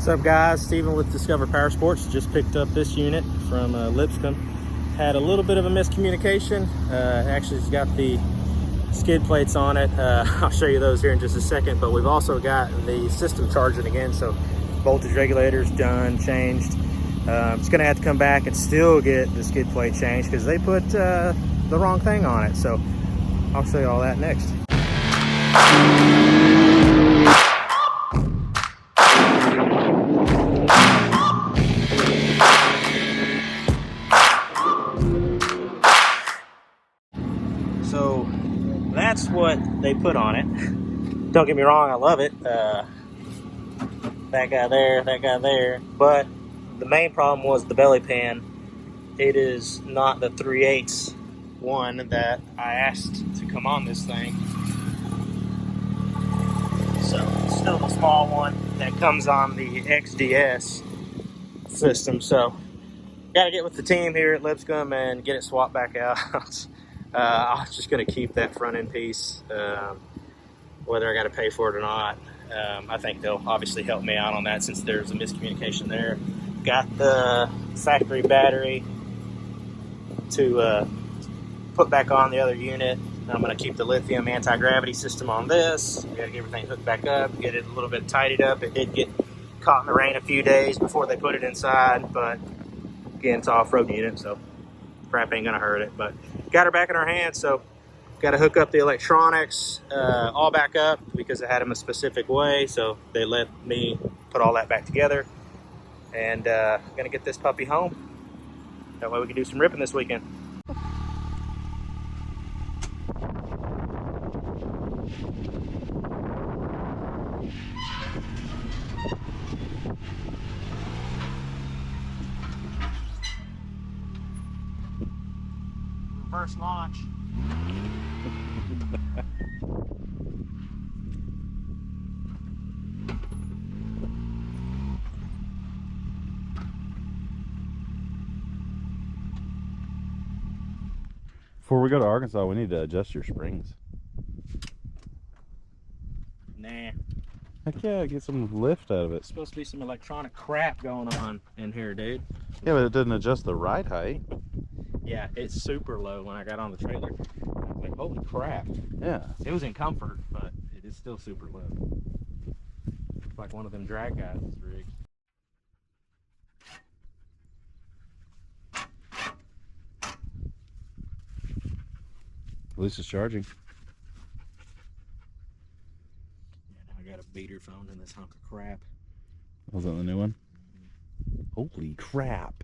What's up, guys? Steven with Discover Power Sports. Just picked up this unit from Lipscomb. Had a little bit of a miscommunication. Actually, it's got the skid plates on it. I'll show you those here in just a second, but we've also got the system charging again, so voltage regulator's done, changed. It's gonna have to come back and still get the skid plate changed because they put the wrong thing on it. So I'll show you all that next. So that's what they put on it. Don't get me wrong, I love it. That guy there. But the main problem was the belly pan. It is not the 3/8 one that I asked to come on this thing. So it's still the small one that comes on the XDS system. So gotta get with the team here at Lipscomb and get it swapped back out. I'm just gonna keep that front end piece, whether I gotta pay for it or not. I think they'll obviously help me out on that since there's a miscommunication there. Got the factory battery to put back on the other unit. I'm going to keep the lithium anti-gravity system on this. We got to get everything hooked back up, get it a little bit tidied up. It did get caught in the rain a few days before they put it inside, but again, it's an off-road unit, so crap ain't going to hurt it. But got her back in our hands, so got to hook up the electronics all back up because I had them a specific way, so they let me put all that back together. And gonna get this puppy home. That way we can do some ripping this weekend. Reverse launch. Before we go to Arkansas, we need to adjust your springs. Nah. Heck yeah, get some lift out of it. Supposed to be some electronic crap going on in here, dude. Yeah, but it didn't adjust the ride height. Yeah, it's super low when I got on the trailer. I was like, holy crap. Yeah. It was in comfort, but it is still super low. It's like one of them drag guys rigs. At least it's charging. Yeah, now I got a beater phone in this hunk of crap. Was that the new one? Holy crap.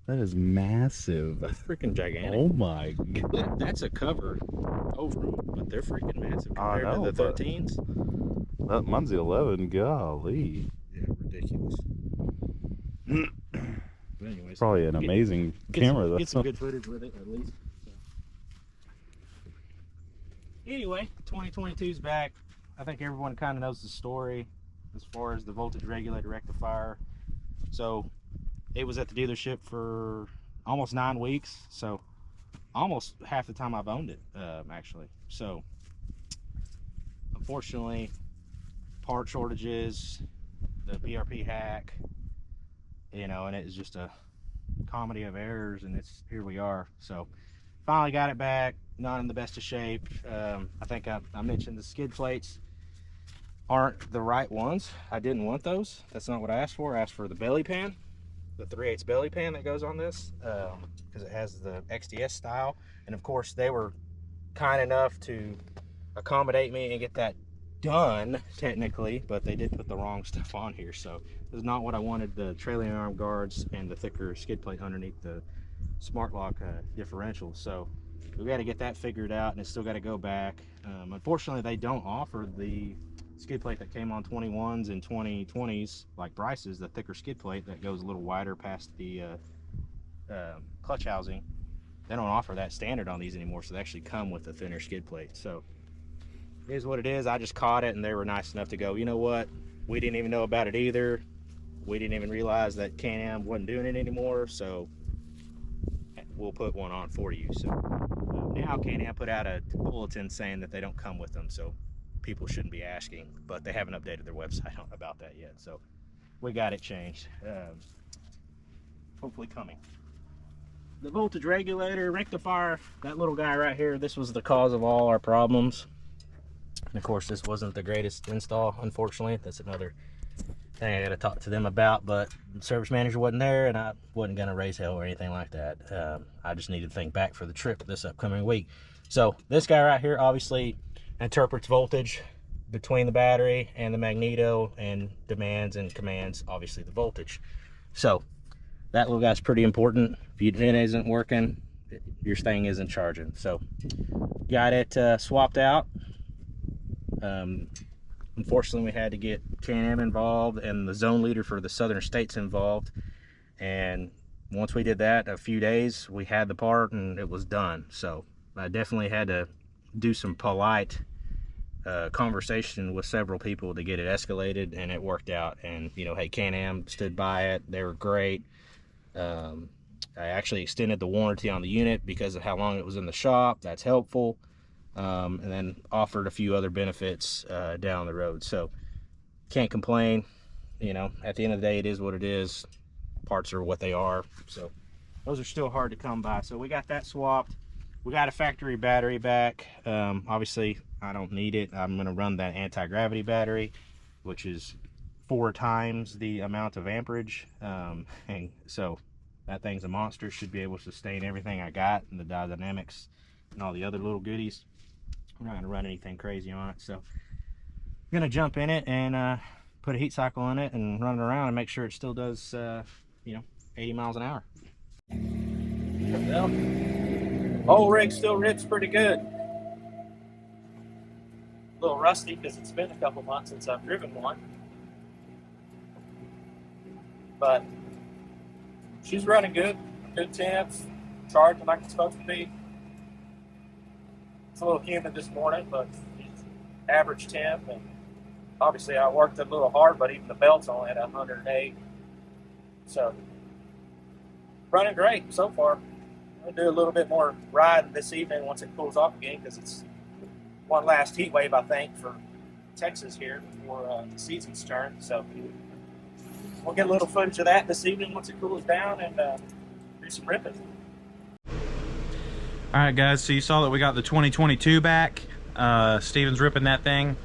That is massive. That's freaking gigantic. Oh my god. That's a cover over them, but they're freaking massive compared to the 13s. Mine's the 11. Golly. Yeah, ridiculous. But anyways, Probably an amazing camera though. Get some good footage with it at least. So. Anyway, 2022's back. I think everyone kind of knows the story as far as the voltage regulator rectifier. So it was at the dealership for almost 9 weeks, so almost half the time I've owned it, actually. So unfortunately, part shortages, the PRP hack, you know, and it's just a comedy of errors, and here we are. So finally got it back, not in the best of shape. I think I mentioned the skid plates aren't the right ones. I didn't want those. That's not what I asked for. I asked for the belly pan, the 3/8 belly pan that goes on this, because it has the XDS style. And of course they were kind enough to accommodate me and get that done technically, but they did put the wrong stuff on here. So this is not what I wanted. The trailing arm guards and the thicker skid plate underneath the smart lock differential. So we got to get that figured out, and it's still got to go back. Unfortunately, they don't offer the skid plate that came on 21s and 2020s like Bryce's, the thicker skid plate that goes a little wider past the clutch housing. They don't offer that standard on these anymore, so they actually come with a thinner skid plate. So it is what it is. I just caught it, and they were nice enough to go, you know what, we didn't even know about it either. We didn't even realize that Can-Am wasn't doing it anymore, so we'll put one on for you. So now Can-Am put out a bulletin saying that they don't come with them, so people shouldn't be asking, but they haven't updated their website about that yet. So we got it changed. Hopefully coming. The voltage regulator, rectifier, that little guy right here, this was the cause of all our problems. And of course, this wasn't the greatest install, unfortunately. That's another thing I got to talk to them about, but the service manager wasn't there, and I wasn't going to raise hell or anything like that. I just needed to think back for the trip this upcoming week. So this guy right here obviously interprets voltage between the battery and the magneto and demands and commands, obviously, the voltage. So that little guy's pretty important. If it isn't working, your thing isn't charging. So got it swapped out. Unfortunately, we had to get Can-Am involved and the zone leader for the southern states involved. And once we did that, a few days, we had the part and it was done. So I definitely had to do some polite conversation with several people to get it escalated, and it worked out. And, you know, hey, Can-Am stood by it. They were great. I actually extended the warranty on the unit because of how long it was in the shop. That's helpful. And then offered a few other benefits down the road. So can't complain. You know, at the end of the day, it is what it is. Parts are what they are. So those are still hard to come by. So we got that swapped. We got a factory battery back. Obviously, I don't need it. I'm going to run that anti-gravity battery, which is 4 times the amount of amperage. And so that thing's a monster. Should be able to sustain everything I got and the dynamics and all the other little goodies. We're not going to run anything crazy on it. So I'm going to jump in it and put a heat cycle in it and run it around and make sure it still does, you know, 80 miles an hour. Well, whole rig still rips pretty good. A little rusty because it's been a couple months since I've driven one. But she's running good. Good temps, charging like it's supposed to be. It's a little humid this morning, but average temp. And obviously I worked a little hard, but even the belt's only at 108. So running great so far. I'll do a little bit more riding this evening once it cools off again, because it's one last heat wave, I think, for Texas here before the season's turned. So we'll get a little footage of that this evening once it cools down and do some ripping. All right, guys, so you saw that we got the 2022 back. Steven's ripping that thing.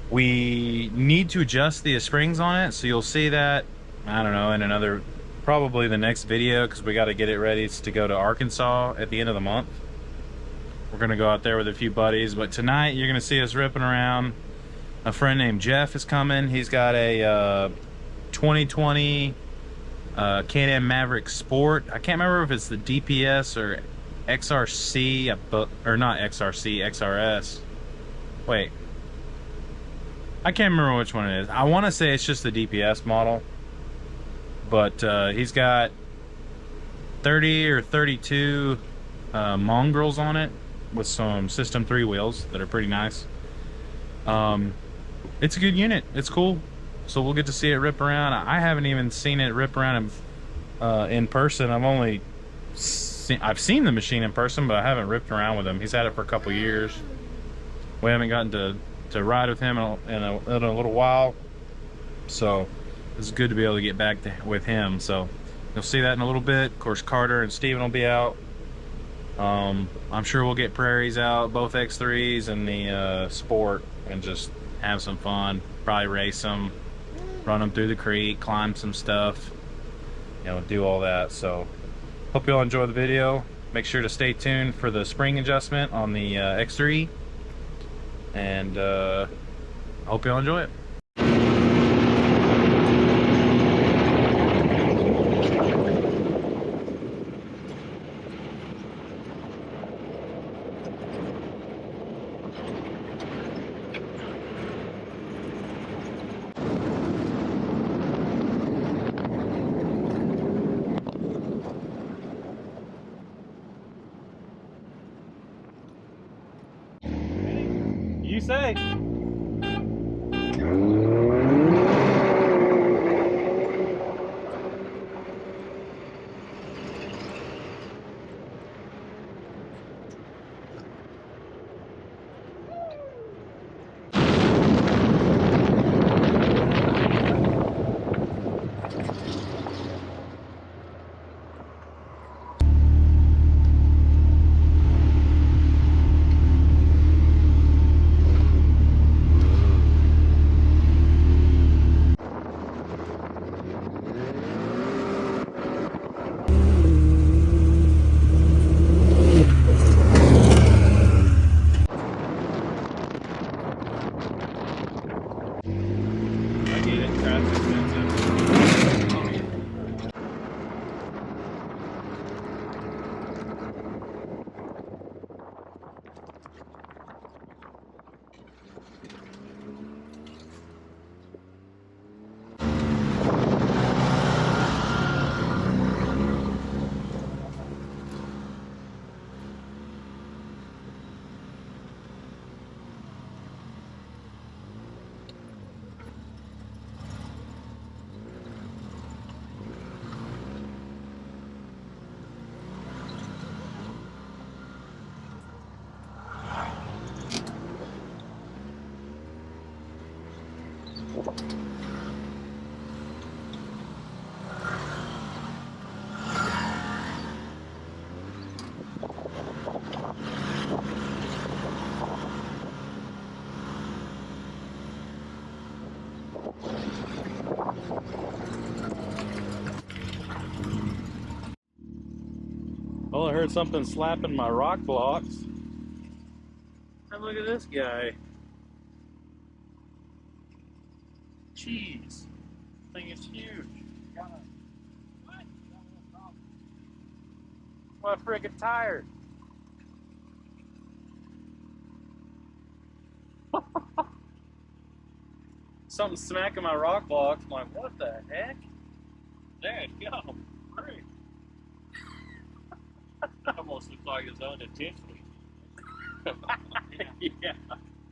We need to adjust the springs on it, so you'll see that, I don't know, in another, probably the next video, because we got to get it ready to go to Arkansas at the end of the month. We're going to go out there with a few buddies, but tonight you're going to see us ripping around. A friend named Jeff is coming. He's got a 2020 Can-Am Maverick Sport. I can't remember if it's the DPS or XRC, or not XRC, XRS. Wait, I can't remember which one it is. I want to say it's just the DPS model, but he's got 30 or 32 mongrels on it with some System 3 wheels that are pretty nice. It's a good unit. It's cool. So we'll get to see it rip around. I haven't even seen it rip around in person. I've seen the machine in person, but I haven't ripped around with him. He's had it for a couple years. We haven't gotten to ride with him in a little while, so it's good to be able to get back with him. So you'll see that in a little bit. Of course, Carter and Steven will be out. I'm sure we'll get Prairies out, both X3s and the Sport, and just have some fun. Probably race them, run them through the creek, climb some stuff, you know, do all that. So hope you all enjoy the video. Make sure to stay tuned for the spring adjustment on the X3, and I hope you all enjoy it. You say. I heard something slapping my rock blocks. And look at this guy. Jeez. Thing is huge. What a freaking tire. Something smacking my rock blocks. I'm like, what the heck? There you go. Great. That almost looks like it's unintentionally. Yeah.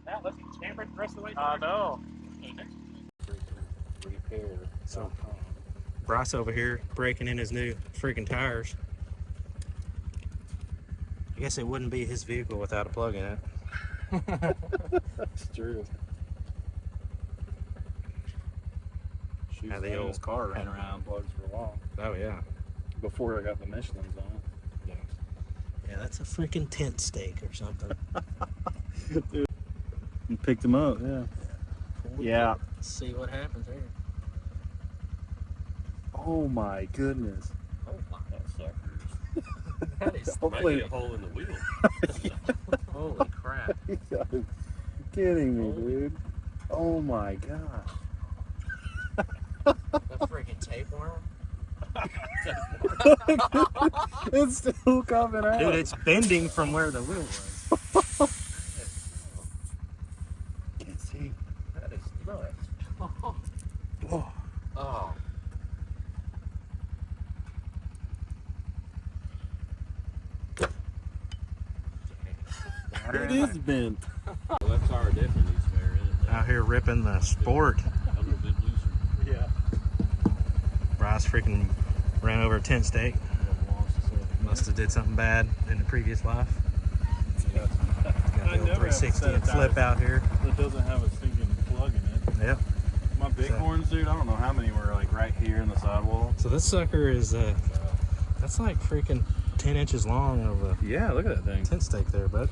Now let's hammer it the rest of the way. I know. Repair. So Bryce over here breaking in his new freaking tires. I guess it wouldn't be his vehicle without a plug in it. That's true. Shoot, How the old- his car ran around plugs for a while. Oh yeah. Before I got the Michelins on it. Yeah, that's a freaking tent stake or something. Dude. You picked him up, yeah. Yeah. Let's see what happens here. Oh my goodness. Oh my, that sucker. That is Might be a hole in the wheel. holy crap. You gotta be kidding me, dude. Oh my god. A freaking tapeworm. It's still coming out. Dude, it's bending from where the wheel was. Can't see. That is nuts. Oh. Oh. It is bent. Well, that tire definitely needs spare, isn't it? Out here ripping the Sport. A little bit looser. Yeah. Bryce freaking ran over a tent stake. Must have did something bad in the previous life. Got the old 360 and flip out here. That doesn't have a stinking plug in it. Yep. My bighorns, dude, I don't know how many were like right here in the sidewall. So this sucker is that's like freaking 10 inches long of a Yeah, look at that thing. tent stake there, bud.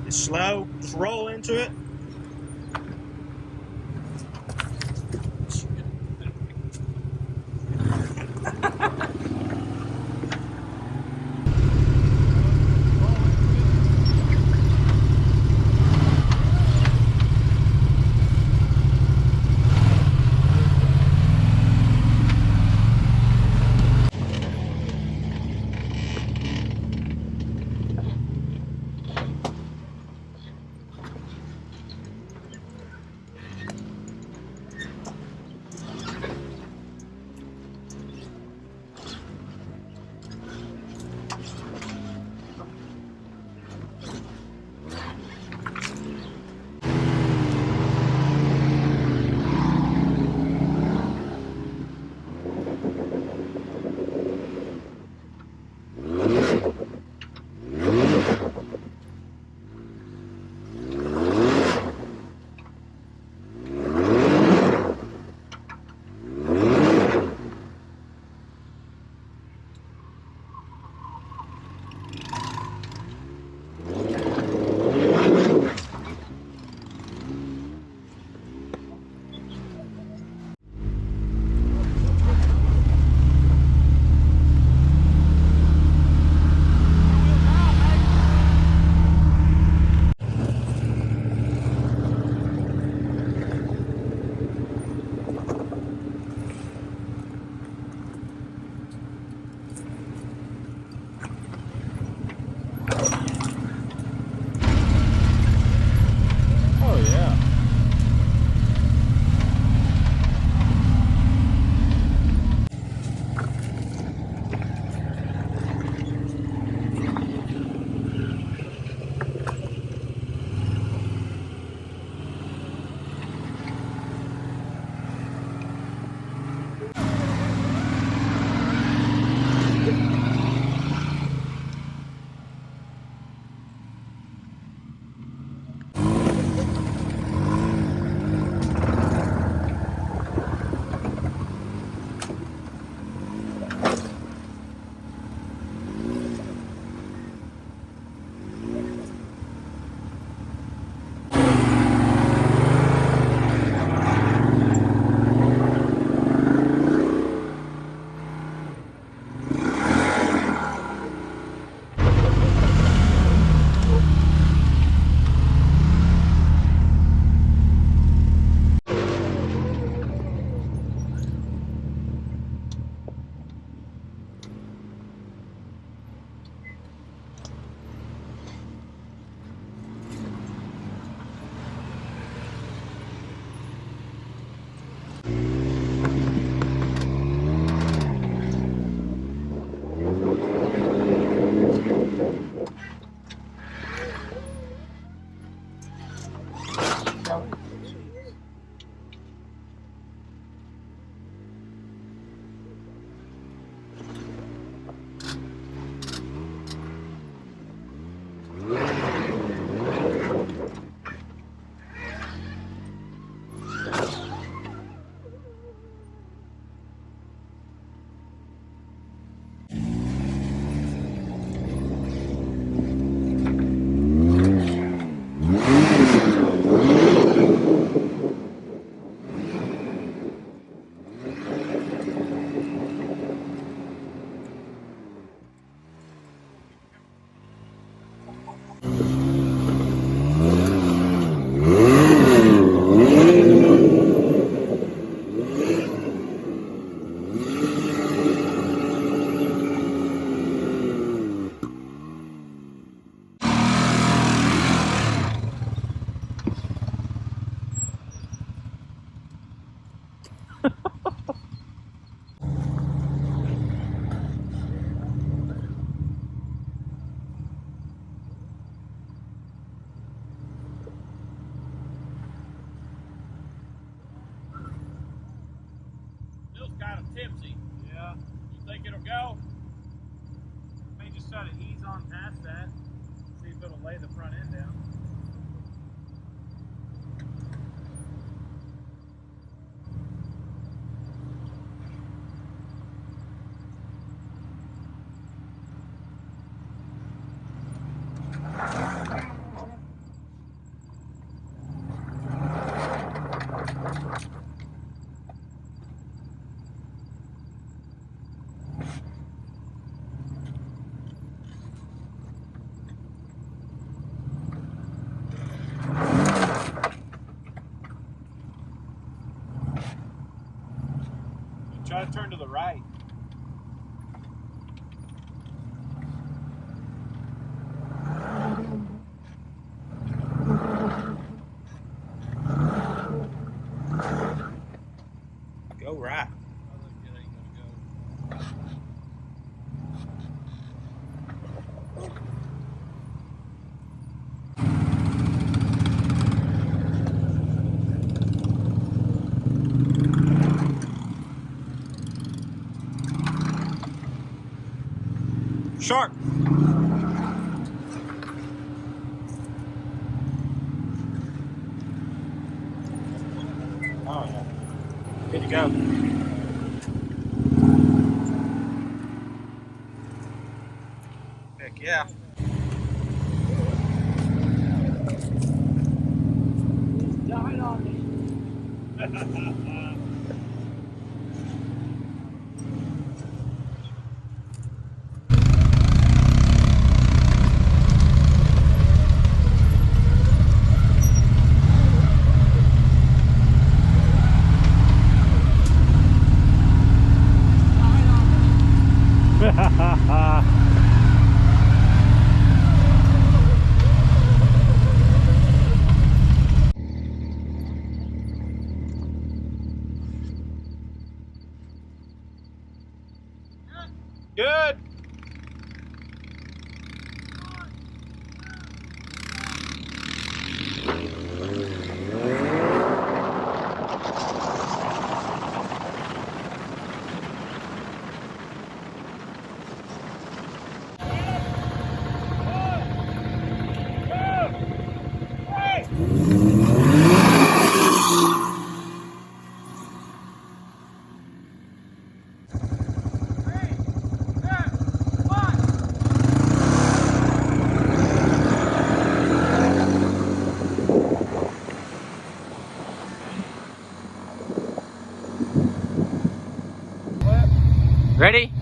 It's slow. Just roll into it. Bill's kind of tipsy. Yeah. You think it'll go? May just try to ease on past that. See if it'll lay the front end down. Try to turn to the right. Go right. Sharp. Oh yeah. Good to go. Heck yeah. Died on me. Good. Ready?